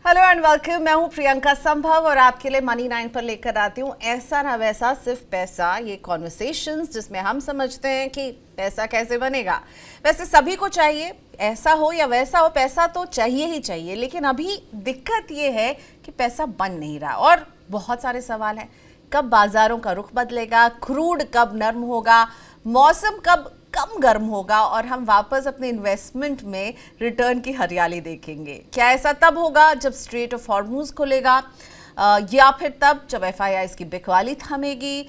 Hello and welcome. मैं हूं प्रियंका संभव और आपके लिए मनी 9 पर लेकर आती हूं ऐसा ना वैसा सिर्फ पैसा, ये कॉन्वर्सेशंस जिसमें हम समझते हैं कि पैसा कैसे बनेगा। वैसे सभी को चाहिए, ऐसा हो या वैसा हो, पैसा तो चाहिए ही चाहिए, लेकिन अभी दिक्कत ये है कि पैसा बन नहीं रहा और बहुत सारे सवाल हैं। कब बाजारों का रुख बदलेगा, क्रूड कब नर्म होगा, मौसम कब कम गर्म होगा और हम वापस अपने इन्वेस्टमेंट में रिटर्न की हरियाली देखेंगे। क्या ऐसा तब होगा जब स्ट्रेट ऑफ हॉर्मूज खुलेगा, या फिर तब जब एफआईआई की बिकवाली थमेगी,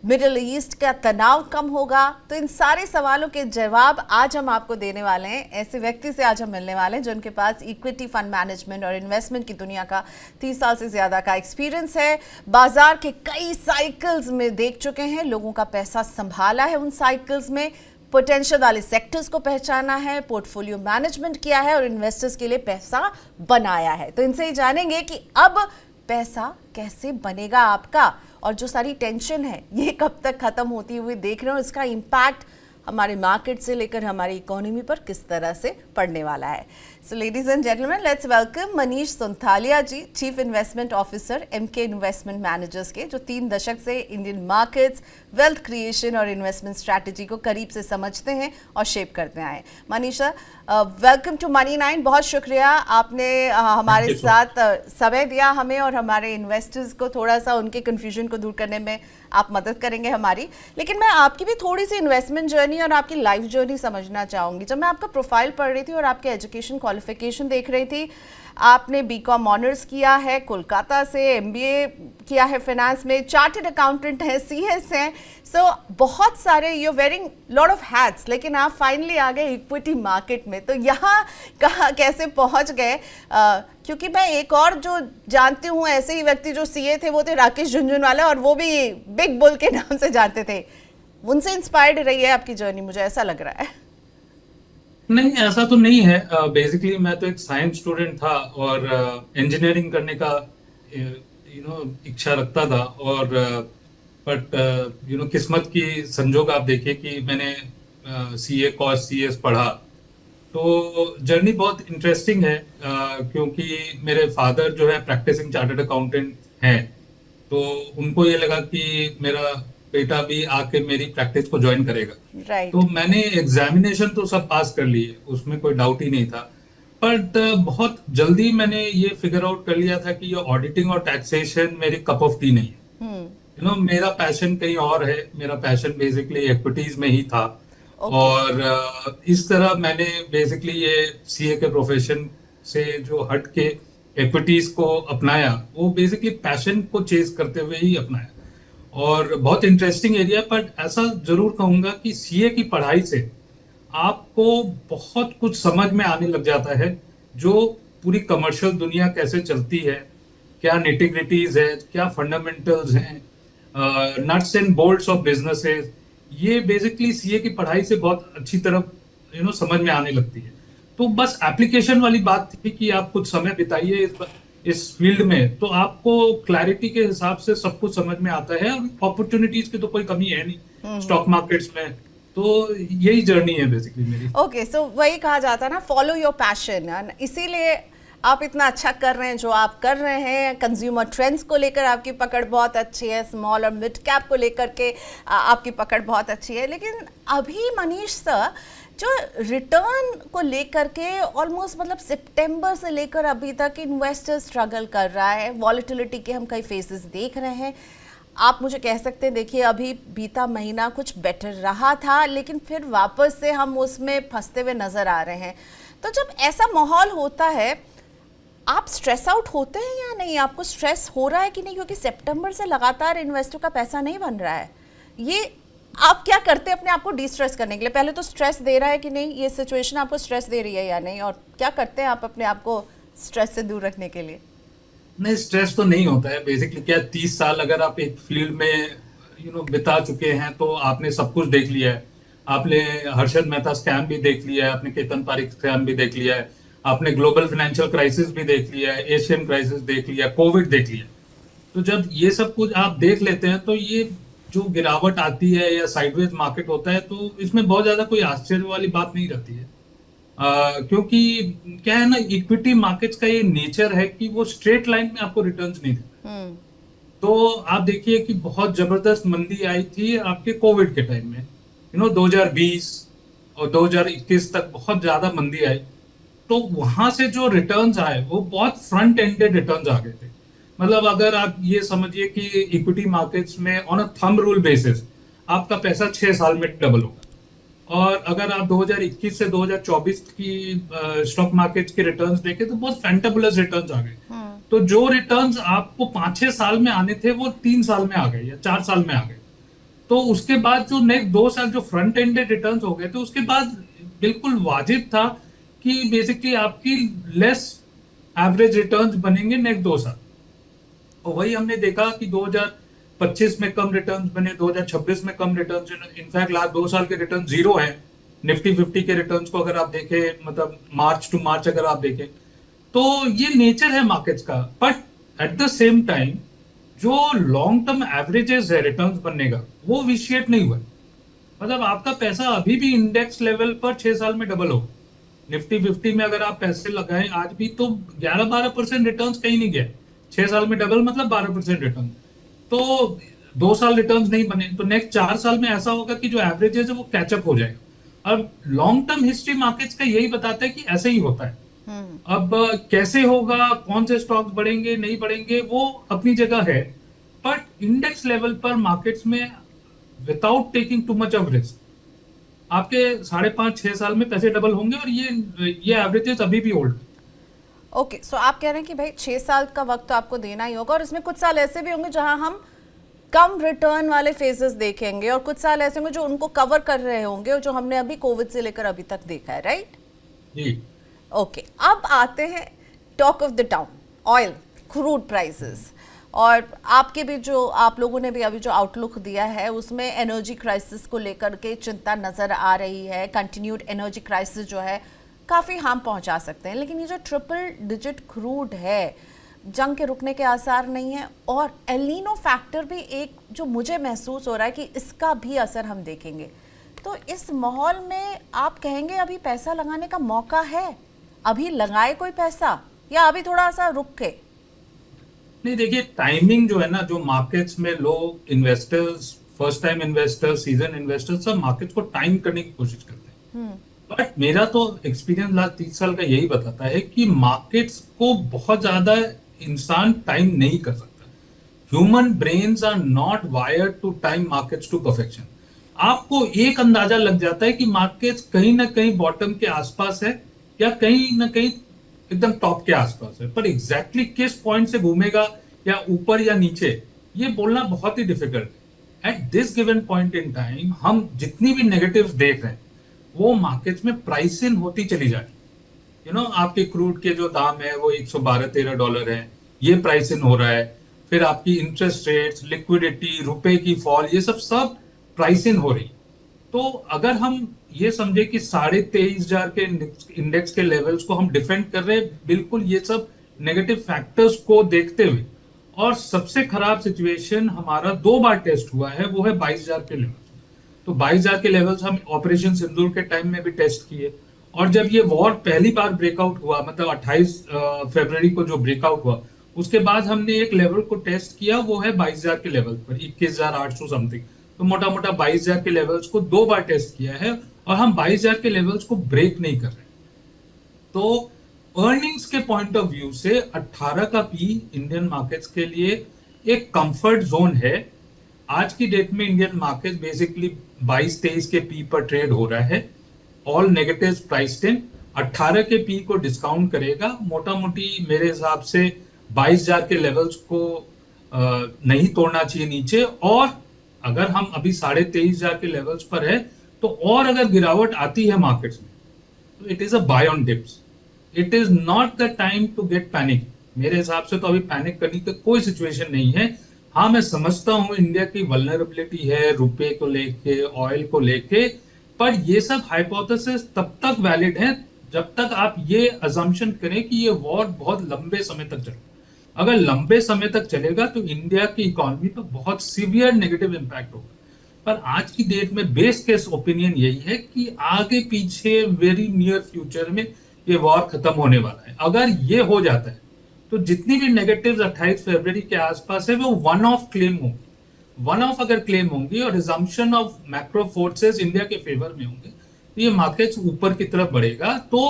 मिडिल ईस्ट का तनाव कम होगा? तो इन सारे सवालों के जवाब आज हम आपको देने वाले हैं। ऐसे व्यक्ति से आज हम मिलने वाले हैं जो उनके पास इक्विटी फंड मैनेजमेंट और इन्वेस्टमेंट की दुनिया का 30 साल से ज्यादा का एक्सपीरियंस है। बाजार के कई साइकिल्स में देख चुके हैं, लोगों का पैसा संभाला है, उन साइकिल्स में पोटेंशियल वाले सेक्टर्स को पहचाना है, पोर्टफोलियो मैनेजमेंट किया है और इन्वेस्टर्स के लिए पैसा बनाया है। तो इनसे ही जानेंगे कि अब पैसा कैसे बनेगा आपका और जो सारी टेंशन है ये कब तक खत्म होती हुई देख रहे हो, इसका इम्पैक्ट हमारे मार्केट से लेकर हमारी इकोनॉमी पर किस तरह से पड़ने वाला है। So ladies and gentleman, let's welcome Manish Sunthalia ji, chief investment officer Emkay investment managers के, जो 3 दशक से इंडियन मार्केट्स, वेल्थ क्रिएशन और इन्वेस्टमेंट स्ट्रैटेजी को करीब से समझते हैं और शेप करते आए। Manisha, welcome to money 9। बहुत शुक्रिया, आपने हमारे साथ समय दिया हमें और हमारे इन्वेस्टर्स को थोड़ा सा उनके कन्फ्यूजन को दूर करने में आप मदद करेंगे हमारी। लेकिन मैं आपकी भी थोड़ी सी इन्वेस्टमेंट जर्नी और आपकी लाइफ जर्नी समझना चाहूँगी। जब मैं आपका प्रोफाइल पढ़ रही थी और आपके एजुकेशन क्वालिफिकेशन देख रही थी, आपने बीकॉम ऑनर्स किया है कोलकाता से, एमबीए किया है फाइनेंस में, चार्टर्ड अकाउंटेंट है, सीएस हैं, सो बहुत सारे you wearing lot off hats, लेकिन आप फाइनली आ गए इक्विटी मार्केट में। तो यहाँ कहाँ कैसे पहुँच गए? क्योंकि मैं एक और जो जानती हूँ ऐसे ही व्यक्ति जो सीए थे, वो थे राकेश झुनझुनवाला, और वो भी बिग बुल के नाम से जानते थे। उनसे इंस्पायर्ड रही है आपकी जर्नी, मुझे ऐसा लग रहा है। नहीं, ऐसा तो नहीं है। बेसिकली मैं तो एक साइंस स्टूडेंट था और इंजीनियरिंग करने का इच्छा रखता था। और बट किस्मत की संजोग आप देखिए कि मैंने सीए कॉस सीएस पढ़ा। तो जर्नी बहुत इंटरेस्टिंग है, क्योंकि मेरे फादर जो है प्रैक्टिसिंग चार्टर्ड अकाउंटेंट हैं। तो उनको ये लगा कि मेरा बेटा भी आके मेरी प्रैक्टिस को ज्वाइन करेगा। तो राइट। मैंने एग्जामिनेशन तो सब पास कर लिए, उसमें कोई डाउट ही नहीं था। बट बहुत जल्दी मैंने ये फिगर आउट कर लिया था कि ये ऑडिटिंग और टैक्सेशन मेरी कप ऑफ टी नहीं है। मेरा पैशन कहीं और है। मेरा पैशन बेसिकली एक्विटीज में ही था। ओके। और इस तरह मैंने बेसिकली ये सीए के प्रोफेशन से जो हट के एक्विटीज को अपनाया, वो बेसिकली पैशन को चेज करते हुए ही अपनाया। और बहुत इंटरेस्टिंग एरिया। बट ऐसा जरूर कहूंगा कि सीए की पढ़ाई से आपको बहुत कुछ समझ में आने लग जाता है, जो पूरी कमर्शियल दुनिया कैसे चलती है, क्या निटिग्रिटीज है, क्या फंडामेंटल्स हैं, nuts and bolts of businesses. ये बेसिकली सीए की पढ़ाई से बहुत अच्छी तरह समझ में आने लगती है। तो बस एप्लीकेशन वाली बात थी कि आप कुछ समय बिताइए इस फील्ड में, तो आपको क्लैरिटी के हिसाब से सब कुछ समझ में आता है। और अपॉर्चुनिटीज की तो कोई कमी है नहीं स्टॉक मार्केट्स में। तो यही जर्नी है बेसिकली मेरी। ओके, सो वही कहा जाता है ना, फॉलो योर पैशन। इसीलिए आप इतना अच्छा कर रहे हैं जो आप कर रहे हैं। कंज्यूमर ट्रेंड्स को लेकर आपकी पकड़ बहुत अच्छी है, स्मॉल और मिड कैप को लेकर के आपकी पकड़ बहुत अच्छी है। लेकिन अभी मनीष सर, जो रिटर्न को लेकर के ऑलमोस्ट मतलब सितंबर से लेकर अभी तक इन्वेस्टर स्ट्रगल कर रहा है। वॉलेटिलिटी के हम कई फेसेस देख रहे हैं। आप मुझे कह सकते हैं, देखिए अभी बीता महीना कुछ बेटर रहा था, लेकिन फिर वापस से हम उसमें फंसते हुए नजर आ रहे हैं। तो जब ऐसा माहौल होता है, आप स्ट्रेस आउट होते हैं या नहीं? आपको स्ट्रेस हो रहा है कि नहीं? क्योंकि सितंबर से लगातार इन्वेस्टर का पैसा नहीं बन रहा है। ये आप क्या करते हैं अपने आप को डिस्ट्रेस करने के लिए? पहले तो स्ट्रेस दे रहा है कि नहीं, ये सिचुएशन आपको स्ट्रेस दे रही है या नहीं, और क्या करते हैं आप अपने आप को स्ट्रेस से दूर रखने के लिए? नहीं, स्ट्रेस तो नहीं होता है। बेसिकली क्या, 30 साल अगर आप एक फील्ड में बिता चुके हैं तो आपने सब कुछ देख लिया है। आपने हर्षद मेहता स्कैम भी देख लिया है, आपने केतन पारिक स्कैम भी देख लिया है, आपने ग्लोबल फाइनेंशियल क्राइसिस भी देख लिया है, एशियन क्राइसिस देख लिया, कोविड देख लिया। तो जब ये सब कुछ आप देख लेते हैं, तो ये जो गिरावट आती है या साइडवेज मार्केट होता है, तो इसमें बहुत ज्यादा कोई आश्चर्य वाली बात नहीं रहती है। क्योंकि क्या है ना, इक्विटी मार्केट्स का ये नेचर है कि वो स्ट्रेट लाइन में आपको रिटर्न्स नहीं देते। हम्म। तो आप देखिए कि बहुत जबरदस्त मंदी आई थी आपके कोविड के टाइम में, 2020 और 2021 तक बहुत ज्यादा मंदी आई। तो वहां से जो रिटर्न्स आए वो बहुत फ्रंट एंडेड रिटर्न्स आ गए थे। मतलब अगर आप ये समझिए कि इक्विटी मार्केट्स में on a thumb rule basis आपका पैसा 6 साल में डबल होगा। और अगर आप 2021 से 2024 की स्टॉक मार्केट के रिटर्न्स देखें तो बहुत फैंटाबुलस रिटर्न्स आ गए। तो जो रिटर्न्स आपको 5-6 साल में आने थे वो 3 साल में आ गए या 4 साल में आ गए। तो उसके बाद जो नेक्स्ट 2 साल जो फ्रंट एंडेड रिटर्न्स हो गए थे, उसके बाद बिल्कुल वाजिब था कि बेसिकली आपकी लेस एवरेज रिटर्न्स बनेंगे नेक्स्ट 2 साल। और वही हमने देखा कि 2025 में कम रिटर्न्स बने, 2026 में कम रिटर्न्स। इनफैक्ट लास्ट 2 साल के रिटर्न जीरो हैं। निफ्टी 50 के रिटर्न्स को अगर आप देखें, मतलब मार्च टू मार्च अगर आप देखें, तो ये नेचर है मार्केट्स का। But at the same time जो लॉन्ग टर्म एवरेजेस है रिटर्न्स बनने का, वो विशिएट नहीं हुआ। मतलब आपका पैसा अभी भी इंडेक्स लेवल पर 6 साल में डबल हो। निफ्टी 50 में अगर आप पैसे लगाएं आज भी तो 11-12% रिटर्न्स कहीं नहीं गए। 6 साल में डबल मतलब 12% रिटर्न। तो 2 साल रिटर्न्स नहीं बने तो नेक्स्ट 4 साल में ऐसा होगा कि जो एवरेजेस है वो कैचअप हो जाएगा। अब लॉन्ग टर्म हिस्ट्री मार्केट्स का यही बताता है कि ऐसे ही होता है। अब कैसे होगा, कौन से स्टॉक्स बढ़ेंगे नहीं बढ़ेंगे, वो अपनी जगह है। बट इंडेक्स लेवल पर मार्केट्स में without taking too much of risk आपके 5.5-6 साल में पैसे डबल होंगे। और ये एवरेजेस अभी भी होल्ड। ओके, सो आप कह रहे हैं कि भाई 6 साल का वक्त तो आपको देना ही होगा, और इसमें कुछ साल ऐसे भी होंगे जहां हम कम रिटर्न वाले फेजेस देखेंगे, और कुछ साल ऐसे होंगे जो उनको कवर कर रहे होंगे, और जो हमने अभी कोविड से लेकर अभी तक देखा है, राइट? जी। ओके, अब आते हैं talk of the town, oil, crude prices. और आपके भी जो आप लोगों ने भी अभी जो आउटलुक दिया है उसमें एनर्जी क्राइसिस को लेकर के चिंता नज़र आ रही है। कंटिन्यूड एनर्जी क्राइसिस जो है काफ़ी हार्म पहुंचा सकते हैं। लेकिन ये जो ट्रिपल डिजिट क्रूड है, जंग के रुकने के आसार नहीं है, और एलिनो फैक्टर भी एक जो मुझे महसूस हो रहा है कि इसका भी असर हम देखेंगे। तो इस माहौल में आप कहेंगे अभी पैसा लगाने का मौका है? अभी लगाए कोई पैसा, या अभी थोड़ा सा रुक के? नहीं, देखिए टाइमिंग जो है ना, जो मार्केट्स में लोग investors, first time investors, season investors, सब मार्केट्स को टाइम करने की कोशिश करते हैं। बट मेरा तो एक्सपीरियंस लास्ट 30 साल का यही बताता है कि मार्केट्स को बहुत ज्यादा इंसान टाइम नहीं कर सकता। Human brains are not wired to time markets to perfection. आपको एक अंदाजा लग जाता है कि मार्केट्स कहीं ना कहीं बॉटम के आसपास है या कहीं ना कहीं एकदम टॉप के आसपास है। पर एग्जैक्टली किस पॉइंट से घूमेगा, या ऊपर या नीचे, ये बोलना बहुत ही डिफिकल्ट है। At this given point in time हम जितनी भी नेगेटिव्स देख रहे हैं वो मार्केट्स में प्राइस इन होती चली जा रही। आपके क्रूड के जो दाम है वो $112-13 है, ये प्राइस इन हो रहा है। फिर आपकी इंटरेस्ट रेट्स, लिक्विडिटी, रुपए की फॉल, ये सब प्राइस इन हो रही। तो अगर हम ये समझे कि 23,500 के इंडेक्स के लेवल्स को हम डिफेंड कर रहे हैं, बिल्कुल ये सब नेगेटिव फैक्टर्स को देखते हुए, और सबसे खराब सिचुएशन हमारा 2 बार टेस्ट हुआ है, वो है 22,000 के लेवल। तो 22,000 के लेवल्स हम ऑपरेशन सिंदूर के टाइम में भी टेस्ट किए। और जब ये वॉर पहली बार ब्रेकआउट हुआ, मतलब 28 फरवरी को जो ब्रेकआउट हुआ, उसके बाद हमने एक लेवल को टेस्ट किया, वो है 22,000 के लेवल पर, 21,800 समथिंग। तो मोटा मोटा 22,000 के लेवल्स को 2 बार टेस्ट किया है, और हम 22,000 के लेवल्स को ब्रेक नहीं कर रहे। तो अर्निंग्स के पॉइंट ऑफ व्यू से 18 का पी इंडियन मार्केट्स के लिए एक कंफर्ट जोन है। आज की डेट में इंडियन मार्केट बेसिकली 22-23 के पी पर ट्रेड हो रहा है। ऑल नेगेटिव प्राइस्ड इन। 18 के पी को डिस्काउंट करेगा, मोटा मोटी मेरे हिसाब से 22,000 के लेवल्स को नहीं तोड़ना चाहिए नीचे। और अगर हम अभी 23,500 के लेवल्स पर है, तो और अगर गिरावट आती है मार्केट्स में, तो it is a buy on dips. It is not the time to get panic. मेरे हिसाब से तो अभी पैनिक करने की कोई सिचुएशन नहीं है। हाँ, मैं समझता हूं इंडिया की वल्नरेबिलिटी है रुपए को लेके, ऑयल को लेके, पर ये सब हाइपोथेसिस तब तक वैलिड है जब तक आप ये अजम्पशन करें कि ये वॉर बहुत लंबे समय तक चलेगा। अगर लंबे समय तक चलेगा तो इंडिया की इकोनॉमी पर बहुत सीवियर नेगेटिव इंपैक्ट होगा। पर आज की डेट में बेस केस ओपिनियन यही है कि आगे पीछे वेरी नियर फ्यूचर में ये वॉर खत्म होने वाला है। अगर ये हो जाता है तो जितनी भी नेगेटिव्स 28 फरवरी के आसपास है वो वन ऑफ क्लेम होंगी। वन ऑफ अगर क्लेम होंगी और resumption of macro forces India के फेवर में होंगे तो ये मार्केट्स ऊपर की तरफ बढ़ेगा। तो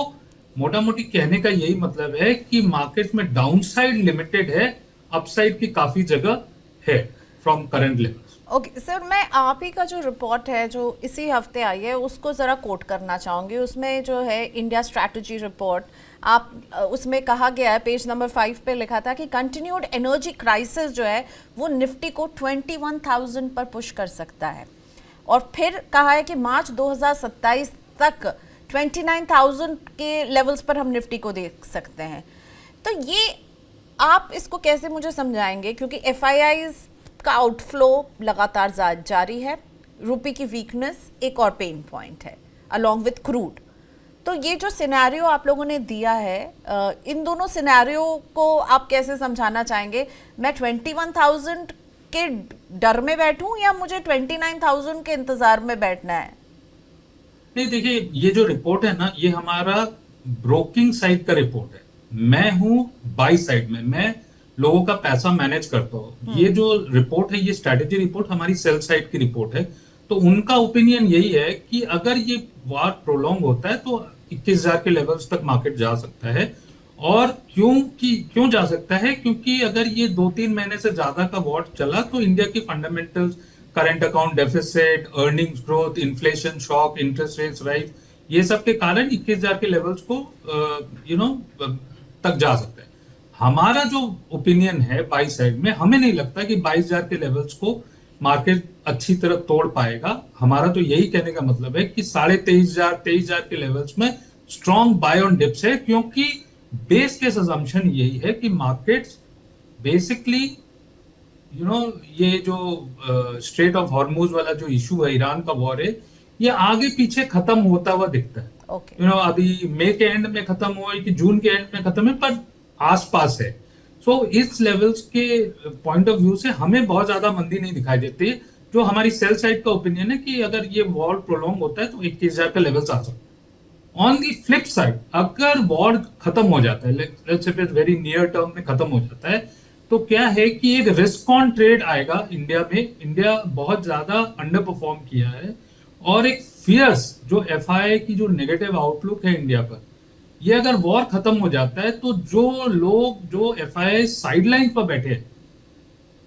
मोटा मोटी कहने का यही मतलब है कि मार्केट में डाउनसाइड लिमिटेड है, अपसाइड की काफी जगह है from current levels. Okay sir, मैं आप ही का जो रिपोर्ट है जो इसी हफ्ते आई है उसको ज़रा कोट करना चाहूँगी। उसमें जो है इंडिया स्ट्रैटेजी रिपोर्ट, आप उसमें कहा गया है पेज नंबर 5 पे लिखा था कि कंटिन्यूड एनर्जी क्राइसिस जो है वो निफ्टी को 21,000 पर पुश कर सकता है, और फिर कहा है कि मार्च 2027 तक 29,000 के लेवल्स पर हम निफ्टी को देख सकते हैं। तो ये आप इसको कैसे मुझे समझाएंगे, क्योंकि एफआईआईज का आउटफ्लो लगातार जारी है, रुपये की वीकनेस एक और पेन पॉइंट है अलोंग विथ क्रूड। तो ये जो सिनेरियो आप लोगों ने दिया है, इन दोनों सिनेरियो को आप कैसे समझाना चाहेंगे? मैं 21,000 के डर में बैठूं या मुझे 29,000 के इंतजार में बैठना है? नहीं, देखिए, ये जो रिपोर्ट है ना, ये हमारा ब्रोकिंग साइड का रिपोर्ट है। मैं हूं बाई साइड में, मैं लोगों का पैसा मैनेज करता हूं। ये जो रिपोर्ट है, ये स्ट्रैटेजी रिपोर्ट हमारी सेल साइड की रिपोर्ट है। तो उनका ओपिनियन यही है कि अगर ये वार प्रोलॉन्ग होता है तो 21,000 के लेवल्स तक मार्केट जा सकता है। और क्यों जा सकता है? क्योंकि अगर ये 2-3 महीने से ज्यादा का वॉर चला तो इंडिया की fundamentals, current account deficit, earnings growth, inflation shock, interest rates rise, ये सब के कारण 21,000 के लेवल्स को तक जा सकता है। हमारा जो ओपिनियन है बाई साइड में, हमें नहीं लगता कि 22,000 के लेवल्स को मार्केट अच्छी तरह तोड़ पाएगा। हमारा तो यही कहने का मतलब है कि 23,500 23,000 के लेवल्स में स्ट्रॉन्ग बाय ऑन डिप्स है, क्योंकि बेस केस असम्पशन यही है कि मार्केट्स बेसिकली ये जो स्ट्रेट ऑफ हॉर्मुज वाला जो इशू है, ईरान का वॉर है, ये आगे पीछे खत्म होता हुआ दिखता है। अभी मई के एंड में खत्म हुआ कि जून के एंड में खत्म है, पर आसपास है। सो इस लेवल्स के पॉइंट ऑफ व्यू से हमें बहुत ज्यादा मंदी नहीं दिखाई देती। जो हमारी सेल साइड का ओपिनियन है कि अगर ये वॉर प्रोलॉन्ग होता है तो 21,000 का लेवल्स आ सकता है। ऑन दी फ्लिप साइड, अगर वॉर खत्म हो जाता है, let's say very near term में खत्म हो जाता है, तो क्या है कि एक रिस्क ऑन ट्रेड आएगा इंडिया में। इंडिया बहुत ज्यादा अंडर परफॉर्म किया है, और एक फियर्स जो एफआईआई की जो नेगेटिव आउटलुक है इंडिया पर, ये अगर वॉर खत्म हो जाता है तो जो लोग जो एफआईआई साइडलाइन पर बैठे हैं,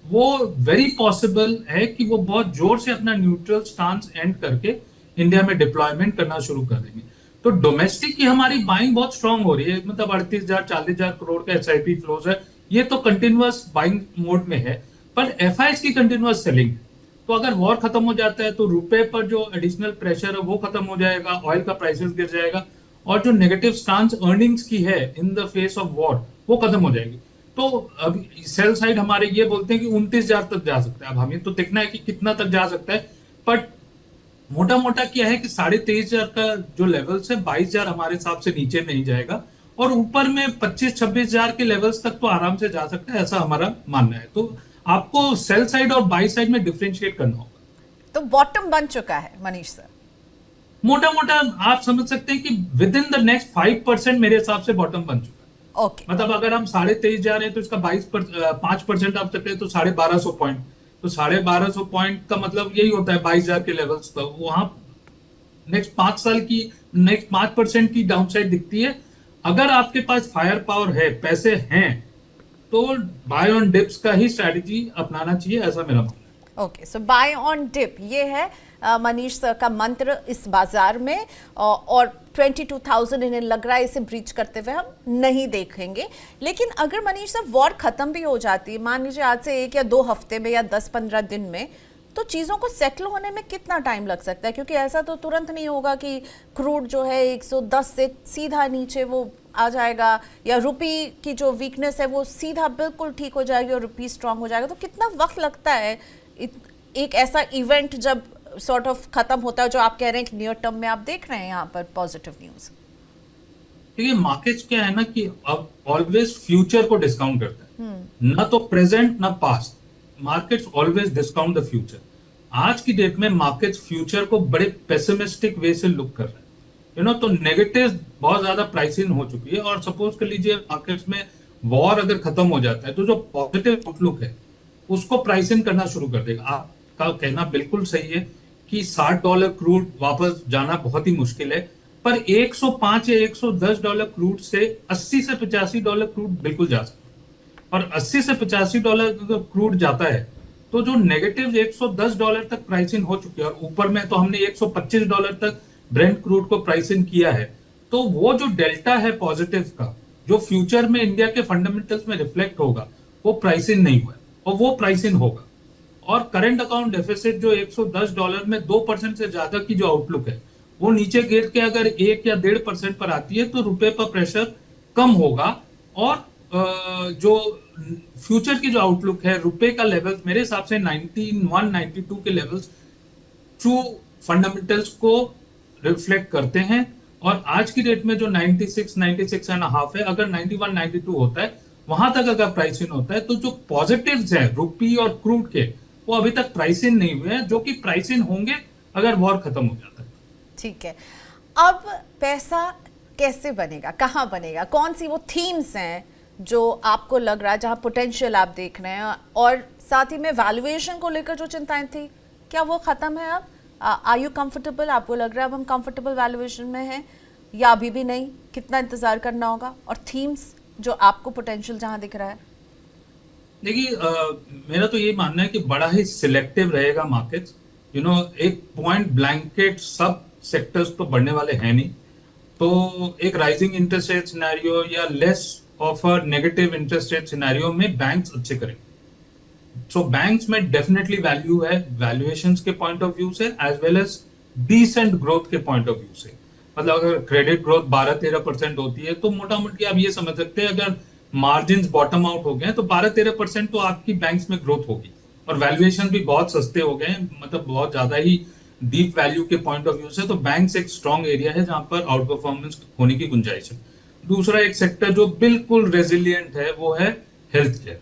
वो वेरी पॉसिबल है कि वो बहुत जोर से अपना न्यूट्रल स्टांस एंड करके इंडिया में डिप्लॉयमेंट करना शुरू कर देंगे। तो डोमेस्टिक की हमारी बाइंग बहुत स्ट्रांग हो रही है, मतलब 38,000 40,000 करोड़ का एसआईपी फ्लोज है, ये तो कंटिन्यूअस बाइंग मोड में है। पर एफआईआई की कंटिन्यूअस सेलिंग है। तो अगर वॉर खत्म हो जाता है तो रुपए पर जो एडिशनल प्रेशर है वो खत्म हो जाएगा, ऑयल का प्राइसेस गिर जाएगा, और जो नेगेटिव स्टांस अर्निंग्स की है in the face of war, वो खत्म हो जाएगी। तो अब सेल साइड हमारे ये बोलते हैं कि 29,000 तक जा सकता है। अब हमें तो देखना है कि कितना तक जा सकता है, बट मोटा मोटा क्या है कि 23,500 का जो लेवल्स है, 22,000 हमारे हिसाब से नीचे नहीं जाएगा, और ऊपर में 25-26,000 के लेवल्स तक तो आराम से जा सकता है, ऐसा हमारा मानना है। तो आपको सेल साइड और बाई साइड में डिफरेंशिएट करना होगा। तो बॉटम बन चुका है मनीष सर? मोटा मोटा आप समझ सकते हैं कि विद इन द नेक्स्ट 5% मेरे हिसाब से बॉटम बन चुका है। मतलब अगर हम 23,500 जा रहे हैं तो इसका 5% आप सकते हैं, तो 1,250 पॉइंट। तो 1,250 पॉइंट का मतलब यही होता है 22,000 के लेवल्स पर। वहां नेक्स्ट 5 साल की नेक्स्ट 5% की डाउनसाइड दिखती है। अगर आपके पास फायर पावर है, पैसे हैं, तो बाय ऑन डिप्स का ही स्ट्रैटेजी अपनाना चाहिए, ऐसा मेरा मानना है। Okay, so buy on dip, ये है मनीष सर का मंत्र इस बाजार में, और 22,000 इन्हें लग रहा है इसे ब्रीच करते हुए हम नहीं देखेंगे। लेकिन अगर मनीष सर वॉर खत्म भी हो जाती है, मान लीजिए आज से 1 या 2 हफ्ते में या 10-15 दिन में, तो चीज़ों को सेटल होने में कितना टाइम लग सकता है? क्योंकि ऐसा तो तुरंत नहीं होगा कि क्रूड जो है 110 से सीधा नीचे वो आ जाएगा, या रुपी की जो वीकनेस है वो सीधा बिल्कुल ठीक हो जाएगी और रुपी स्ट्रांग हो जाएगा। तो कितना वक्त लगता है एक ऐसा इवेंट जब सॉर्ट ऑफ खत्म होता है, जो आप कह रहे हैं कि नियर टर्म में आप देख रहे हैं यहाँ पर पॉजिटिव न्यूज? देखिए, मार्केट्स क्या है ना कि अब ऑलवेज फ्यूचर को डिस्काउंट करता है, ना तो प्रेजेंट ना past. Markets always discount the future. आज की डेट में मार्केट्स फ्यूचर को बड़े पेसिमिस्टिक वे से लुक कर रहे हैं, तो नेगेटिव बहुत ज्यादा प्राइसिंग हो चुकी है। और सपोज कर लीजिए मार्केट्स में वॉर अगर खत्म हो जाता है तो जो पॉजिटिव आउटलुक है उसको प्राइसिंग करना शुरू कर देगा। आपका कहना बिल्कुल सही है कि $60 क्रूड वापस जाना बहुत ही मुश्किल है, पर 105 या $110 क्रूड से 80 से $85 क्रूड बिल्कुल जा सकता है। और 80 से $85 क्रूड जाता है तो जो नेगेटिव $110 तक प्राइसिंग हो चुकी है, और ऊपर में तो हमने $125 तक ब्रेंट क्रूड को प्राइसिंग किया है, तो वो जो डेल्टा है पॉजिटिव का, जो फ्यूचर में इंडिया के फंडामेंटल्स में रिफ्लेक्ट होगा, वो प्राइसिंग नहीं हुआ है, और वो प्राइसिंग होगा। और करंट अकाउंट डेफिसिट जो $110 में 2% से ज्यादा की जो आउटलुक है, वो नीचे गिर के अगर 1 या 1.5% पर आती है तो रुपए पर प्रेशर कम होगा। और जो फ्यूचर की जो आउटलुक है रुपए का लेवल मेरे हिसाब से 91 92 के लेवल्स ट्रू फंडामेंटल्स को रिफ्लेक्ट करते हैं। और आज की डेट में जो 96 एंड हाफ है, अगर 91 92 होता है, वहां तक अगर प्राइसिंग होता है, तो जो पॉजिटिव्स है रुपी और क्रूड के, वो अभी तक प्राइसिंग नहीं हुए हैं, जो कि प्राइसिंग होंगे अगर वॉर खत्म हो जाता है। ठीक है, अब पैसा कैसे बनेगा, कहाँ बनेगा, कौन सी वो थीम्स हैं जो आपको लग रहा है जहाँ पोटेंशियल आप देख रहे हैं, और साथ ही में वैल्यूएशन को लेकर जो चिंताएं थी, क्या वो खत्म है अब? Are you comfortable? आपको लग रहा है अब हम कंफर्टेबल वैल्यूएशन में हैं, या अभी भी नहीं, कितना इंतजार करना होगा? और थीम्स जो आपको पोटेंशियल जहां दिख रहा है? देखिए, मेरा तो ये मानना है कि बड़ा ही सिलेक्टिव रहेगा मार्केट्स। एक पॉइंट ब्लैंकेट सब सेक्टर्स तो बढ़ने वाले हैं नहीं, तो एक राइजिंग इंटरेस्ट रेट सिनेरियो या less of a negative interest rate scenario में बैंक्स अच्छे करेंगे। सो बैंक्स में डेफिनेटली वैल्यू है, वैल्यूएशंस के पॉइंट ऑफ व्यू से as well as decent growth के पॉइंट ऑफ व्यू से। मतलब अगर क्रेडिट ग्रोथ 12-13% होती है, तो मोटा मोटी आप ये समझ सकते हैं अगर मार्जिन बॉटम आउट हो गए तो 12-13% तो आपकी बैंक्स में ग्रोथ होगी। और वैल्यूएशन भी बहुत सस्ते हो गए हैं, मतलब बहुत ज्यादा ही डीप वैल्यू के पॉइंट ऑफ व्यू से, तो बैंक्स एक स्ट्रॉन्ग एरिया है जहां पर आउट परफॉर्मेंस होने की गुंजाइश है। दूसरा एक सेक्टर जो बिल्कुल रेजिलियंट है वो है हेल्थ केयर।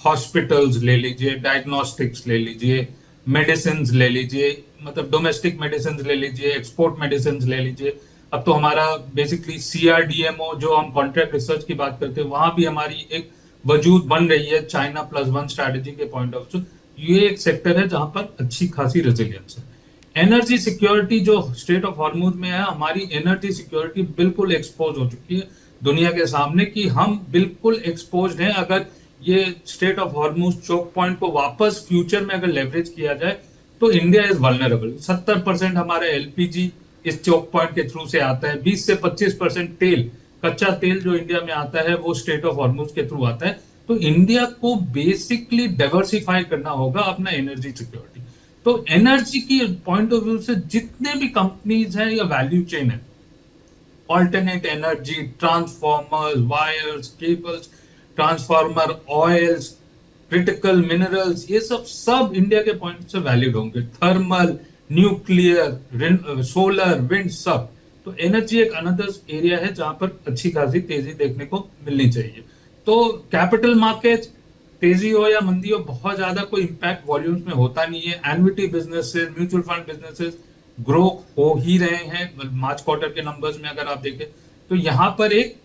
हॉस्पिटल्स ले लीजिए, डायग्नोस्टिक्स ले लीजिए, मेडिसिन ले लीजिए, मतलब डोमेस्टिक मेडिसिन ले लीजिए, एक्सपोर्ट मेडिसिन ले लीजिए। अब तो हमारा बेसिकली CRDMO जो हम कॉन्ट्रैक्ट रिसर्च की बात करते हैं, वहां भी हमारी एक वजूद बन रही है China +1 स्ट्रैटेजी के पॉइंट ऑफ व्यू। ये एक सेक्टर है जहां पर अच्छी खासी रेजिलियंस है। एनर्जी सिक्योरिटी जो स्टेट ऑफ हॉर्मुज में है, हमारी एनर्जी सिक्योरिटी बिल्कुल एक्सपोज हो चुकी है दुनिया के सामने कि हम बिल्कुल एक्सपोज हैं। अगर ये strait of Hormuz choke point को वापस फ्यूचर में अगर लेवरेज किया जाए तो इंडिया इज वल्नरेबल। 70% हमारा LPG इस चोक पॉइंट के थ्रू से आता है, 20 से 25% तेल, कच्चा तेल जो इंडिया में आता है वो स्टेट ऑफ हॉर्मुज के थ्रू आता है। तो इंडिया को बेसिकली डाइवर्सिफाई करना होगा अपना एनर्जी सिक्योरिटी। तो एनर्जी की पॉइंट ऑफ व्यू से जितने भी कंपनीज हैं या वैल्यू चेन है, alternate energy, transformers, wires, cables, transformer, oils, critical minerals, ये सब इंडिया के पॉइंट से वैलिड होंगे। थर्मल, न्यूक्लियर, सोलर, विंड, सब। तो एनर्जी एक अनदर एरिया है जहां पर अच्छी खासी तेजी देखने को मिलनी चाहिए। तो कैपिटल मार्केट तेजी हो या मंदी हो, बहुत ज्यादा कोई इंपैक्ट वॉल्यूम्स में होता नहीं है। Annuity businesses, mutual fund businesses grow हो ही रहे हैं। मार्च क्वार्टर के नंबर्स में अगर आप देखें तो यहां पर एक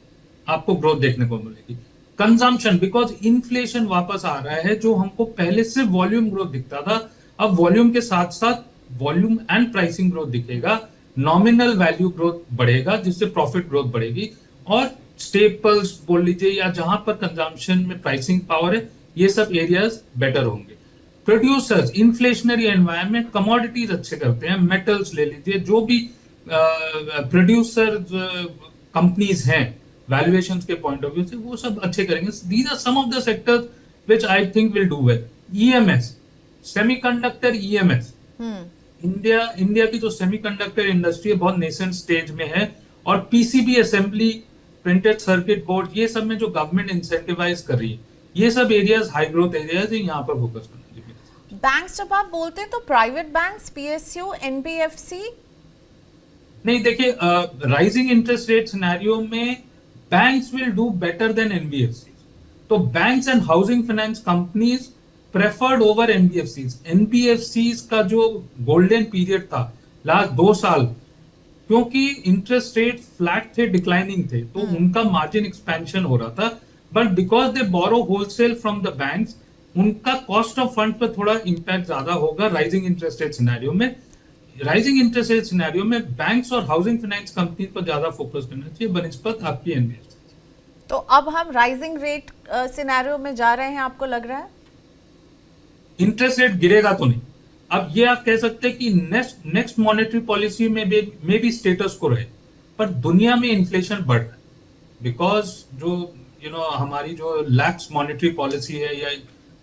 आपको ग्रोथ देखने को मिलेगी। कंजम्पशन, बिकॉज इन्फ्लेशन वापस आ रहा है, जो हमको पहले सिर्फ वॉल्यूम ग्रोथ दिखता था, अब वॉल्यूम के साथ साथ वॉल्यूम एंड प्राइसिंग ग्रोथ दिखेगा। नॉमिनल वैल्यू ग्रोथ बढ़ेगा जिससे प्रॉफिट ग्रोथ बढ़ेगी। और स्टेपल्स बोल लीजिए या जहां पर कंजम्पशन में प्राइसिंग पावर है, ये सब एरियाज बेटर होंगे। प्रोड्यूसर्स, इन्फ्लेशनरी एनवायरमेंट, कमोडिटीज अच्छे करते हैं, मेटल्स ले लीजिए, जो भी प्रोड्यूसर कंपनीज हैं वैल्यूएशंस के पॉइंट ऑफ व्यू से, वो सब अच्छे करेंगे। These are some of the sectors which I think will do well. EMS, semiconductor, EMS, India की जो सेमीकंडक्टर इंडस्ट्री है बहुत नेसेंट स्टेज में है। और PCB assembly, printed circuit board, ये सब में जो गवर्नमेंट इंसेंटिवाइज कर रही है, ये सब एरियाज हाई ग्रोथ एरियाज है, यहाँ पर फोकस करना चाहिए। बैंक्स जब आप बोलते हैं तो प्राइवेट बैंक्स, PSU, NBFC? नहीं, देखिए, राइजिंग इंटरेस्ट रेट सिनेरियो में banks will do better than NBFC। तो banks and housing finance companies preferred over NBFCs. NBFCs का जो गोल्डन पीरियड था लास्ट 2 साल, क्योंकि इंटरेस्ट रेट फ्लैट थे, डिक्लाइनिंग थे, तो उनका मार्जिन एक्सपेंशन हो रहा था। But because they borrow wholesale from the banks, उनका कॉस्ट ऑफ फंड पर थोड़ा इंपैक्ट ज्यादा होगा राइजिंग इंटरेस्ट रेट सिनेरियो में। राइजिंग इंटरेस्ट रेट सिनेरियो में बैंक्स और हाउसिंग फाइनेंस कंपनी पर ज्यादा फोकस करना चाहिए बनिस्पत आपकी एनबीएफसी। तो अब हम राइजिंग रेट सिनेरियो में जा रहे हैं, आपको लग रहा है? इंटरेस्ट रेट गिरेगा तो नहीं। अब ये आप कह सकते हैं कि नेक्स्ट नेक्स्ट मॉनेटरी पॉलिसी में भी स्टेटस को रहे, पर दुनिया में इन्फ्लेशन बढ़ रहा है बिकॉज जो हमारी जो लैक्स मॉनेटरी पॉलिसी है, या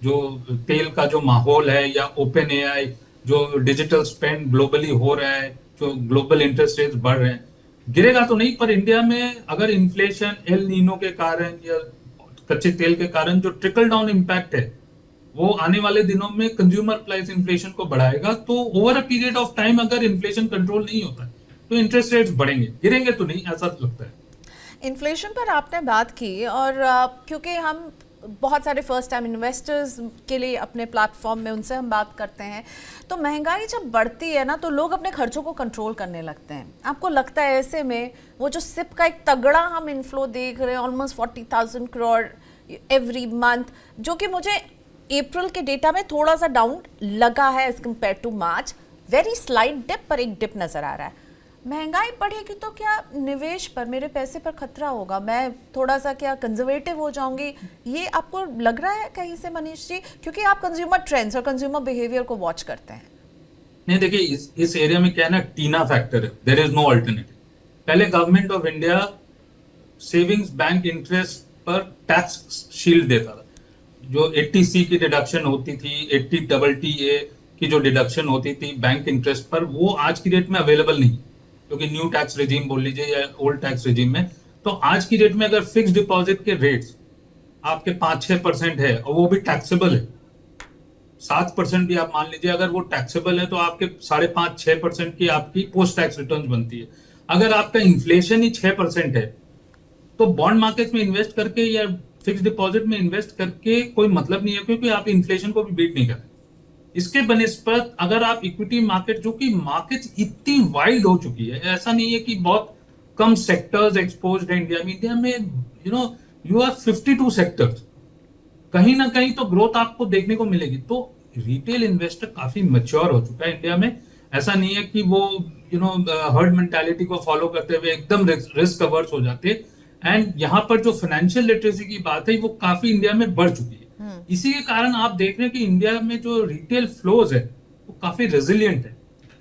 जो तेल का जो माहौल है, या ओपन एआई, जो डिजिटल स्पेंड ग्लोबली हो रहा है, जो ग्लोबल इंटरेस्ट रेट्स बढ़ रहे हैं, गिरेगा तो नहीं। पर इंडिया में अगर इन्फ्लेशन एल नीनो के कारण या कच्चे तेल के कारण जो ट्रिकल डाउन इम्पैक्ट है, वो आने वाले दिनों में कंज्यूमर प्राइस इन्फ्लेशन को बढ़ाएगा। तो over a period of time अगर इन्फ्लेशन कंट्रोल नहीं होता है तो इंटरेस्ट रेट्स बढ़ेंगे, गिरेंगे तो नहीं, ऐसा लगता है। इन्फ्लेशन पर आपने बात की, और क्योंकि हम बहुत सारे फर्स्ट टाइम इन्वेस्टर्स के लिए अपने प्लेटफॉर्म में उनसे हम बात करते हैं, तो महंगाई जब बढ़ती है ना, तो लोग अपने खर्चों को कंट्रोल करने लगते हैं। आपको लगता है ऐसे में वो जो सिप का एक तगड़ा हम इनफ्लो देख रहे हैं, ऑलमोस्ट 40,000 करोड़ एवरी मंथ, जो कि मुझे अप्रैल के डेटा में थोड़ा सा डाउन लगा है as compare to March, very slight dip, पर एक डिप नजर आ रहा है। महंगाई बढ़ेगी तो क्या निवेश पर, मेरे पैसे पर खतरा होगा, मैं थोड़ा सा क्या कंजर्वेटिव हो जाऊंगी, ये आपको लग रहा है कहीं से मनीष जी? क्योंकि आप कंज्यूमर ट्रेंड्स और कंज्यूमर बिहेवियर को वॉच करते हैं। नहीं, देखिए, इस एरिया में क्या है ना, टीना फैक्टर है, देयर इज नो अल्टरनेटिव। पहले government of India savings bank interest पर टैक्स शील्ड देता था। जो 80C की डिडक्शन होती थी, 80TTA की जो डिडक्शन होती थी बैंक इंटरेस्ट पर, वो आज की डेट में अवेलेबल नहीं, क्योंकि न्यू टैक्स रिजीम बोल लीजिए या ओल्ड टैक्स रिजीम में। तो आज की डेट में अगर फिक्स डिपॉजिट के रेट्स आपके 5-6% है और वो भी टैक्सेबल है, 7% भी आप मान लीजिए, अगर वो टैक्सेबल है तो आपके 5.5-6% की आपकी पोस्ट टैक्स रिटर्न बनती है। अगर आपका इन्फ्लेशन ही 6% है, तो बॉन्ड मार्केट में इन्वेस्ट करके या फिक्स डिपॉजिट में इन्वेस्ट करके कोई मतलब नहीं है, क्योंकि आप इन्फ्लेशन को भी बीट नहीं कर रहे। इसके बनिस्पत अगर आप इक्विटी मार्केट, जो कि मार्केट इतनी वाइड हो चुकी है, ऐसा नहीं है कि बहुत कम सेक्टर्स एक्सपोज्ड है इंडिया में। इंडिया में यू आर 52 सेक्टर्स, कहीं ना कहीं तो ग्रोथ आपको देखने को मिलेगी। तो रिटेल इन्वेस्टर काफी मैच्योर हो चुका है इंडिया में। ऐसा नहीं है कि वो हर्ड मेंटालिटी को फॉलो करते हुए एकदम रिस्क अवर्स हो जाते। एंड यहाँ पर जो फाइनेंशियल लिटरेसी की बात है, वो काफी इंडिया में बढ़ चुकी है। इसी के कारण आप देख रहे हैं कि इंडिया में जो रिटेल फ्लोज है वो काफी रेजिलियंट है,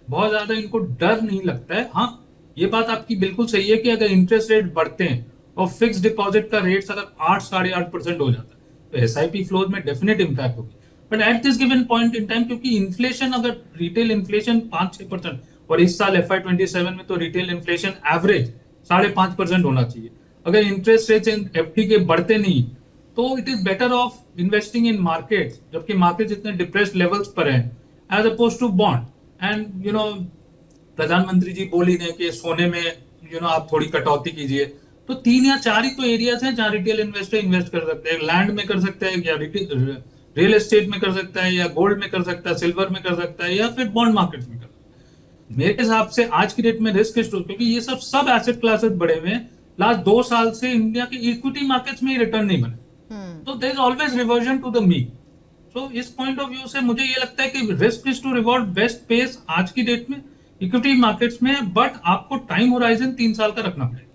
बहुत ज्यादा इनको डर नहीं लगता है। हाँ, ये बात आपकी बिल्कुल सही है कि अगर इंटरेस्ट रेट बढ़ते हैं और फिक्स डिपॉजिट का रेट अगर 8-8.5% हो जाता है, तो एसआईपी फ्लोज में डेफिनेट इंपैक्ट होगी। But at this given point in time, क्योंकि इन्फ्लेशन, अगर रिटेल इन्फ्लेशन 5-6%, और इस साल FY27 में तो रिटेल इन्फ्लेशन एवरेज 5.5% होना चाहिए। अगर इंटरेस्ट रेट्स एफडी के बढ़ते नहीं, तो it is better off investing in markets, जबकि मार्केट्स इतने डिप्रेस्ड लेवल्स पर हैं, एज अपोज टू बॉन्ड। एंड प्रधानमंत्री जी बोल ही रहे कि सोने में आप थोड़ी कटौती कीजिए। तो 3 या 4 ही तो एरियाज हैं जहां रिटेल इन्वेस्टर इन्वेस्ट कर सकते हैं। लैंड में कर सकता है, या रियल एस्टेट में कर सकता है, या गोल्ड में कर सकता है, सिल्वर में कर सकता है, या फिर बॉन्ड मार्केट में कर सकता है। मेरे हिसाब से आज की डेट में रिस्क, क्योंकि ये सब एसेट क्लासेस बढ़े हुए हैं। लास्ट 2 साल से इंडिया के इक्विटी मार्केट्स में ही रिटर्न नहीं बने, तो there is always reversion to the mean. So इस पॉइंट ऑफ व्यू से मुझे ये लगता है कि risk is to reward best pace आज की डेट में इक्विटी मार्केट्स में, बट आपको टाइम होराइजन 3 साल का रखना पड़ेगा।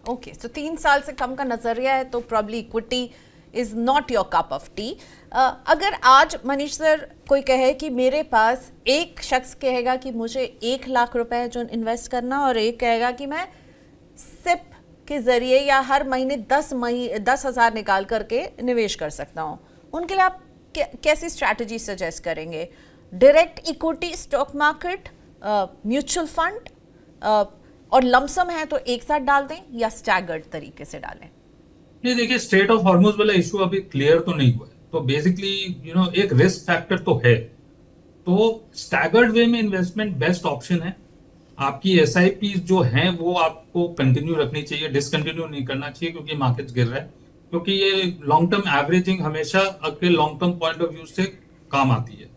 ओके, तो 3 साल से कम का नजरिया है तो probably equity is not your cup of T. अगर आज मनीष सर कोई कहे कि मेरे पास, एक शख्स कहेगा कि मुझे 1 लाख रुपए जो इन्वेस्ट करना, और एक कहेगा कि मैं सिप के जरिए या हर महीने 10,000 निकाल करके निवेश कर सकता हूँ, उनके लिए आप कैसी स्ट्रैटेजी सजेस्ट करेंगे? Direct equity stock market, mutual fund, और लमसम है तो एक साथ डाल दें या स्टैगर्ड तरीके से डालें? नहीं, देखिए, स्ट्रेट ऑफ हॉर्मुज वाला इशू अभी क्लियर तो नहीं हुआ है, तो बेसिकली एक रिस्क फैक्टर तो है। तो स्टैगर्ड वे में इन्वेस्टमेंट बेस्ट ऑप्शन है। आपकी एसआईपी जो हैं वो आपको कंटिन्यू रखनी चाहिए, डिसकंटिन्यू नहीं करना चाहिए, क्योंकि मार्केट गिर रहा है। क्योंकि ये लॉन्ग टर्म एवरेजिंग हमेशा आपके long term point of view से काम आती है।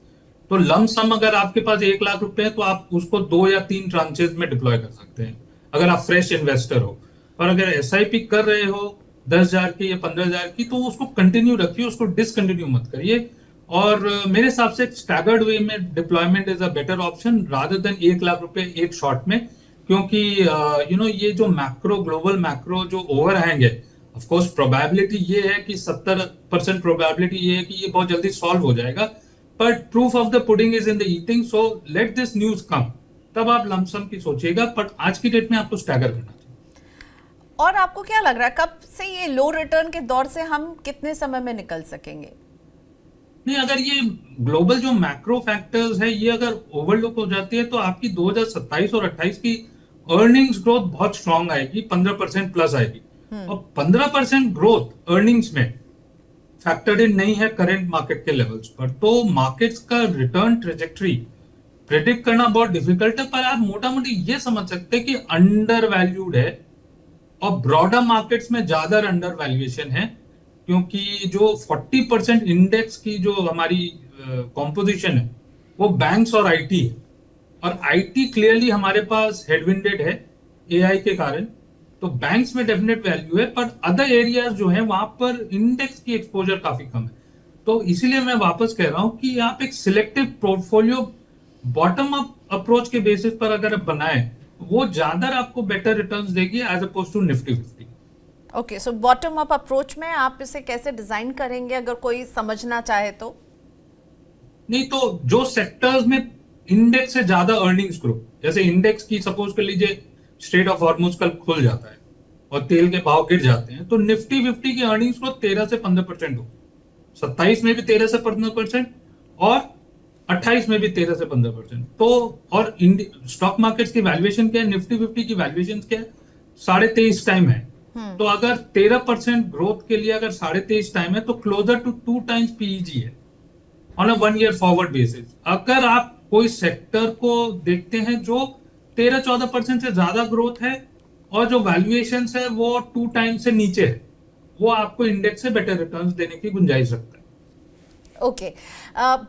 तो लम सम अगर आपके पास 1 लाख रुपए है तो आप उसको 2 या 3 ट्रांचेज में डिप्लॉय कर सकते हैं, अगर आप फ्रेश इन्वेस्टर हो। पर अगर एसआईपी कर रहे हो 10,000 की या 15,000 की, तो उसको कंटिन्यू रखिए, उसको डिसकंटिन्यू मत करिए। और मेरे हिसाब से स्टैगर्ड वे में deployment is a better option rather than 1 lakh रुपए एक शॉट में। क्योंकि ये जो मैक्रो ग्लोबल मैक्रो जो ओवरहैंग है, ऑफ कोर्स प्रोबेबिलिटी ये है कि 70% प्रोबेबिलिटी ये है कि ये बहुत जल्दी सॉल्व हो जाएगा, but proof of the pudding is in the eating, so let this news come, तब आप लमसम की सोचिएगा। बट आज की डेट में आपको स्टैगर करना चाहिए। और आपको क्या लग रहा है कब से ये लो रिटर्न के दौर से हम कितने समय में निकल सकेंगे? नहीं, अगर ये ग्लोबल जो मैक्रो फैक्टर्स है ये अगर ओवरलुक हो जाती है तो आपकी 2027 और 28 की अर्निंग्स ग्रोथ बहुत स्ट्रांग आएगी, 15% प्लस आएगी। और 15% ग्रोथ अर्निंग्स में फैक्टर्ड इन नहीं है करंट मार्केट के लेवल्स पर, तो मार्केट्स का रिटर्न ट्रेजेक्टरी प्रिडिक्ट करना बहुत डिफिकल्ट है। पर आप मोटा मोटी ये समझ सकते हैं कि अंडर वैल्यूड है, और ब्रॉडर मार्केट्स में ज्यादा अंडर वैल्यूएशन है, क्योंकि जो 40% इंडेक्स की जो हमारी कॉम्पोजिशन है वो बैंक्स और आईटी है। और आईटी क्लियरली हमारे पास हेडविंडेड है एआई के कारण, तो बैंक्स में डेफिनेट वैल्यू है, पर अदर एरियाज जो है वहां पर इंडेक्स की एक्सपोजर काफी कम है। तो इसीलिए मैं वापस कह रहा हूं कि आप एक selective portfolio bottom up approach के बेसिस पर अगर आप बनाए, वो ज्यादा आपको बेटर रिटर्न्स देगी as oppose to Nifty 50। Okay, so bottom up approach में आप इसे कैसे डिजाइन करेंगे अगर कोई समझना चाहे तो? नहीं, तो जो सेक्टर्स में इंडेक्स से ज्यादा अर्निंग्स ग्रो, जैसे इंडेक्स की सपोज कर लीजिए स्ट्रेट ऑफ हॉर्मुज कल खुल जाता है और तेल के भाव गिर जाते हैं, तो निफ्टी 50 की अर्निंग्स ग्रोथ 13 से 15% हो। 27 में भी 13 से 15% और 28 में भी 13 से 15%। तो और स्टॉक मार्केट्स की वैल्यूएशन क्या है, निफ्टी 50 की वैल्यूएशन क्या है, 23.5 टाइम है। तो अगर 13% ग्रोथ के लिए अगर 23.5 टाइम है तो क्लोजर टू 2 टाइम्स पीईजी है on a 1 year forward basis. अगर आप कोई सेक्टर को देखते हैं जो 13-14% से ज्यादा ग्रोथ है और जो वैल्यूएशन है वो 2 टाइम्स से नीचे है, वो आपको इंडेक्स से बेटर रिटर्न्स देने की गुंजाइश रखता है। ओके,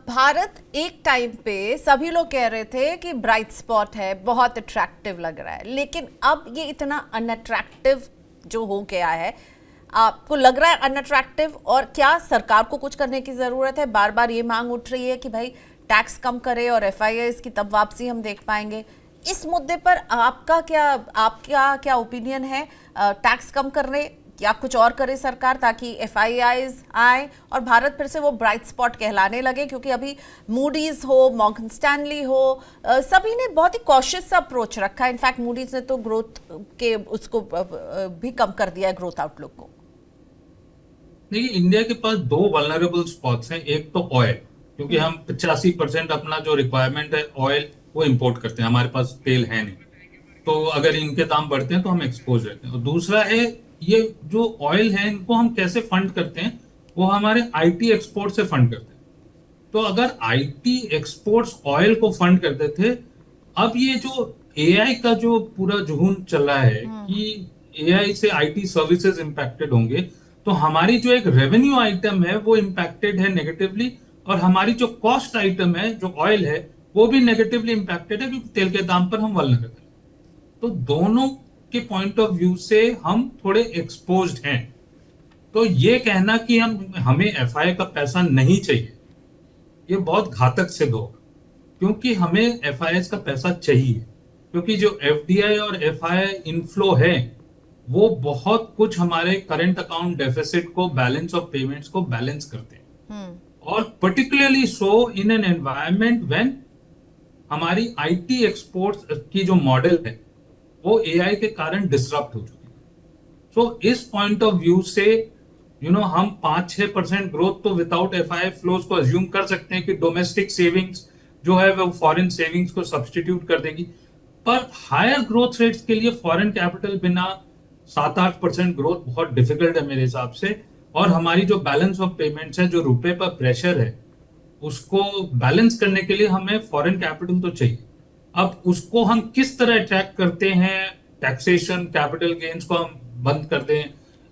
भारत एक टाइम पे सभी लोग कह रहे थे कि ब्राइट स्पॉट है, बहुत अट्रैक्टिव लग रहा है, लेकिन अब ये इतना अनअट्रैक्टिव जो हो गया है, आपको लग रहा है अनअट्रैक्टिव? और क्या सरकार को कुछ करने की जरूरत है? बार बार ये मांग उठ रही है कि भाई टैक्स कम करे और एफआईआईस की तब वापसी हम देख पाएंगे। इस मुद्दे पर आपका क्या ओपिनियन है? टैक्स कम करने या कुछ और करे सरकार ताकि एफआईआईस आए और भारत फिर से वो ब्राइट स्पॉट कहलाने लगे? क्योंकि अभी मूडीज हो, मॉर्गन स्टैनली हो, सभी ने बहुत ही कॉशियस अप्रोच रखा है। इनफैक्ट मूडीज ने तो ग्रोथ के उसको भी कम कर दिया है, ग्रोथ आउटलुक को। देखिए, इंडिया के पास 2 वल्नरेबल स्पॉट्स हैं। एक तो ऑयल, क्योंकि हम 85% अपना जो रिक्वायरमेंट है ऑयल वो इंपोर्ट करते हैं, हमारे पास तेल है नहीं, तो अगर इनके दाम बढ़ते हैं तो हम एक्सपोज रहते हैं। और दूसरा है ये जो ऑयल है इनको हम कैसे फंड करते हैं, वो हमारे आईटी एक्सपोर्ट से फंड करते हैं। तो अगर आईटी एक्सपोर्ट्स ऑयल को फंड करते थे, अब ये जो एआई का जो पूरा जुनून चल रहा है कि एआई से आईटी सर्विसेज इंपैक्टेड होंगे, तो हमारी जो एक रेवेन्यू आइटम है वो इंपैक्टेड है नेगेटिवली, और हमारी जो कॉस्ट आइटम है जो ऑयल है वो भी नेगेटिवली इंपैक्टेड है, क्योंकि तेल के दाम पर हम वल्नरेबल हैं। तो दोनों के पॉइंट ऑफ व्यू से हम थोड़े एक्सपोज्ड हैं। तो ये कहना कि हमें एफआई का पैसा नहीं चाहिए, ये बहुत घातक सिद्ध होगा, क्योंकि हमें एफआईएस का पैसा चाहिए, क्योंकि जो एफडीआई और एफआई इनफ्लो है वो बहुत कुछ हमारे करंट अकाउंट डेफिसिट को, बैलेंस ऑफ पेमेंट्स को बैलेंस करते हैं। और particularly so in an environment when हमारी आईटी एक्सपोर्ट्स की जो मॉडल है वो एआई के कारण डिसरप्ट हो चुकी है। सो इस पॉइंट ऑफ व्यू से हम 5-6% ग्रोथ तो विदाउट एफआई फ्लोज को अज्यूम कर सकते हैं कि डोमेस्टिक सेविंग्स जो है वो फॉरेन सेविंग्स को सब्सटीट्यूट कर देगी। पर हायर ग्रोथ रेट्स के लिए फॉरेन कैपिटल बिना 7-8% ग्रोथ बहुत डिफिकल्ट है मेरे हिसाब से। और हमारी जो बैलेंस ऑफ पेमेंट्स है, जो रुपए पर प्रेशर है, उसको बैलेंस करने के लिए हमें फॉरेन कैपिटल तो चाहिए। अब उसको हम किस तरह अट्रैक्ट करते हैं, टैक्सेशन, कैपिटल गेन्स को हम बंद कर दें,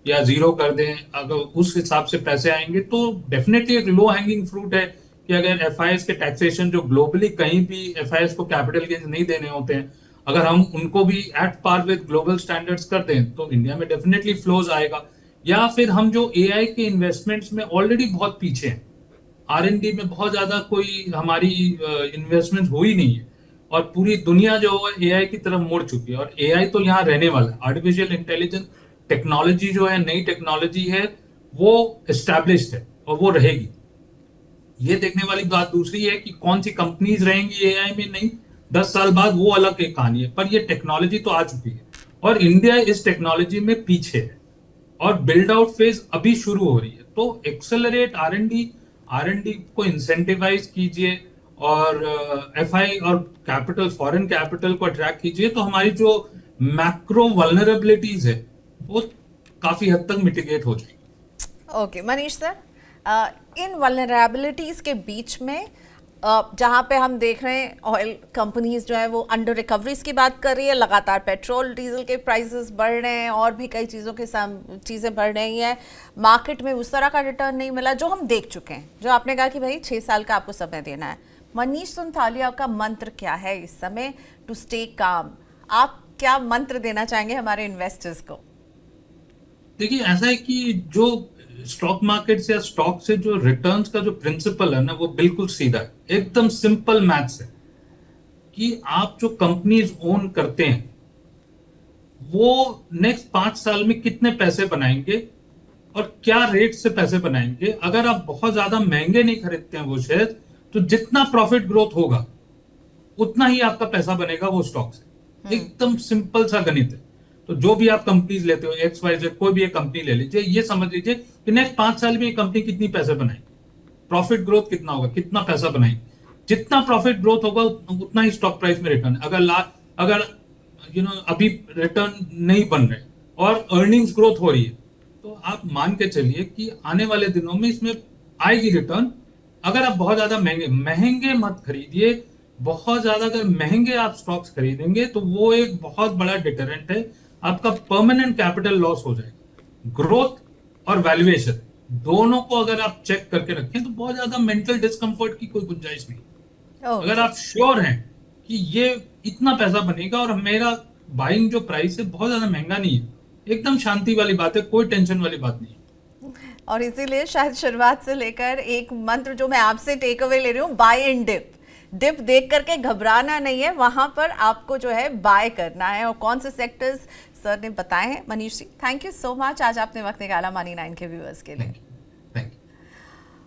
या जीरो कर दें, अगर उस हिसाब से पैसे आएंगे तो डेफिनेटली एक लो हैंगिंग फ्रूट है कि अगर एफआईएस के टैक्सेशन जो ग्लोबली कहीं भी एफआईएस को कैपिटल गेन्स नहीं देने होते हैं, अगर हम उनको भी at par with global standards कर दें तो इंडिया में डेफिनेटली फ्लोज आएगा। या फिर हम जो एआई के इन्वेस्टमेंट्स में ऑलरेडी बहुत पीछे हैं, आरएनडी में बहुत ज्यादा कोई हमारी इन्वेस्टमेंट हुई नहीं है, और पूरी दुनिया जो है एआई की तरफ मुड़ चुकी है, और एआई तो यहाँ रहने वाला है। आर्टिफिशियल इंटेलिजेंस टेक्नोलॉजी जो है, नई टेक्नोलॉजी है, वो एस्टैब्लिश्ड है और वो रहेगी। ये देखने वाली बात दूसरी है कि कौन सी कंपनीज रहेंगी एआई में, नहीं 10 साल बाद वो अलग एक कहानी है, पर ये टेक्नोलॉजी तो आ चुकी है और इंडिया इस टेक्नोलॉजी में पीछे है और बिल्ड आउट फेज अभी शुरू हो रही है। तो एक्सेलरेट आर एंड डी को इंसेंटिवाइज कीजिए और एफआई और कैपिटल, फॉरेन कैपिटल को अट्रैक्ट कीजिए, तो हमारी जो मैक्रो वल्नरेबिलिटीज है वो काफी हद तक मिटिगेट हो जाएगी। ओके मनीष सर, इन वल्नरेबिलिटीज के बीच में जहाँ पे हम देख रहे हैं ऑयल कंपनीज जो है वो अंडर रिकवरीज की बात कर रही है, लगातार पेट्रोल डीजल के प्राइसेस बढ़ रहे हैं और भी कई चीज़ों के चीज़ें बढ़ रही हैं, मार्केट में उस तरह का रिटर्न नहीं मिला जो हम देख चुके हैं, जो आपने कहा कि भाई 6 साल का आपको समय देना है। मनीष सुनथालिया का मंत्र क्या है इस समय टू स्टे काम? आप क्या मंत्र देना चाहेंगे हमारे इन्वेस्टर्स को? देखिए, ऐसा है कि जो स्टॉक मार्केट से या स्टॉक से जो रिटर्न्स का जो प्रिंसिपल है ना, वो बिल्कुल सीधा है, एकदम सिंपल मैथ्स है कि आप जो कंपनीज ओन करते हैं वो नेक्स्ट 5 साल में कितने पैसे बनाएंगे और क्या रेट से पैसे बनाएंगे। अगर आप बहुत ज्यादा महंगे नहीं खरीदते हैं वो शेयर, तो जितना प्रॉफिट ग्रोथ होगा उतना ही आपका पैसा बनेगा वो स्टॉक से। एकदम सिंपल सा गणित है। तो जो भी आप कंपनीज लेते हो, एक्स वाई जेड, कोई भी एक कंपनी ले लीजिए, ये समझ लीजिए कि नेक्स्ट 5 साल में ये कंपनी कितनी पैसे बनाएगी, प्रॉफिट ग्रोथ कितना होगा, कितना पैसा बनाएगी। जितना प्रॉफिट ग्रोथ होगा उतना ही स्टॉक प्राइस में रिटर्न। अगर अभी रिटर्न नहीं बन रहे और अर्निंग्स ग्रोथ हो रही है, तो आप मान के चलिए कि आने वाले दिनों में इसमें आएगी रिटर्न। अगर आप बहुत ज्यादा महंगे मत खरीदिए, बहुत ज्यादा अगर महंगे आप स्टॉक्स खरीदेंगे तो वो एक बहुत बड़ा डिटरेंट है, आपका परमानेंट कैपिटल लॉस हो जाएगा। ग्रोथ और वैल्यूएशन दोनों को अगर आप चेक करके रखें तो बहुत ज्यादा मेंटल डिस्कंफर्ट की कोई गुंजाइश नहीं। अगर आप श्योर हैं कि ये इतना पैसा बनेगा और मेरा बाइंग जो प्राइस है बहुत ज्यादा महंगा नहीं है, एकदम शांति वाली बात है, कोई टेंशन वाली बात नहीं है। और इसीलिए शायद शुरुआत से लेकर एक मंत्र जो मैं आपसे टेक अवे ले रही हूँ, बाय एंड डिप देख करके घबराना नहीं है, वहां पर आपको जो है बाय करना है। और कौन से सेक्टर्स सर ने बताए हैं। Manish ji, thank you so much, आज आपने वक्त निकाला मनी 9 के व्यूअर्स के लिए।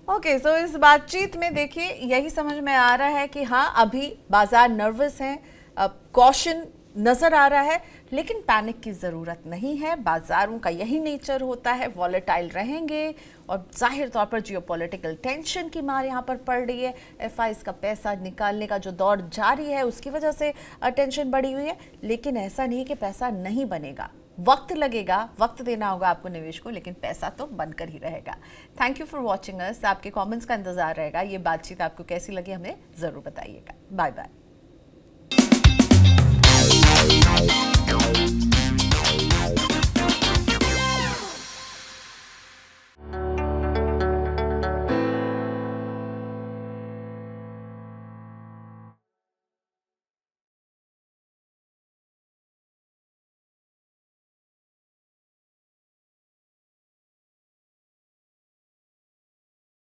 ओके, सो इस बातचीत में देखिए यही समझ में आ रहा है कि हाँ, अभी बाजार नर्वस है, कॉशन नजर आ रहा है, लेकिन पैनिक की ज़रूरत नहीं है। बाजारों का यही नेचर होता है, वॉलेटाइल रहेंगे और जाहिर तौर पर जियोपॉलिटिकल टेंशन की मार यहाँ पर पड़ रही है। एफआईएस का पैसा निकालने का जो दौर जारी है उसकी वजह से टेंशन बढ़ी हुई है, लेकिन ऐसा नहीं कि पैसा नहीं बनेगा, वक्त लगेगा, वक्त देना होगा आपको निवेश को, लेकिन पैसा तो बनकर ही रहेगा। Thank you for watching us. आपके कमेंट्स का इंतजार रहेगा। ये बातचीत आपको कैसी लगी हमें ज़रूर बताइएगा। Bye bye.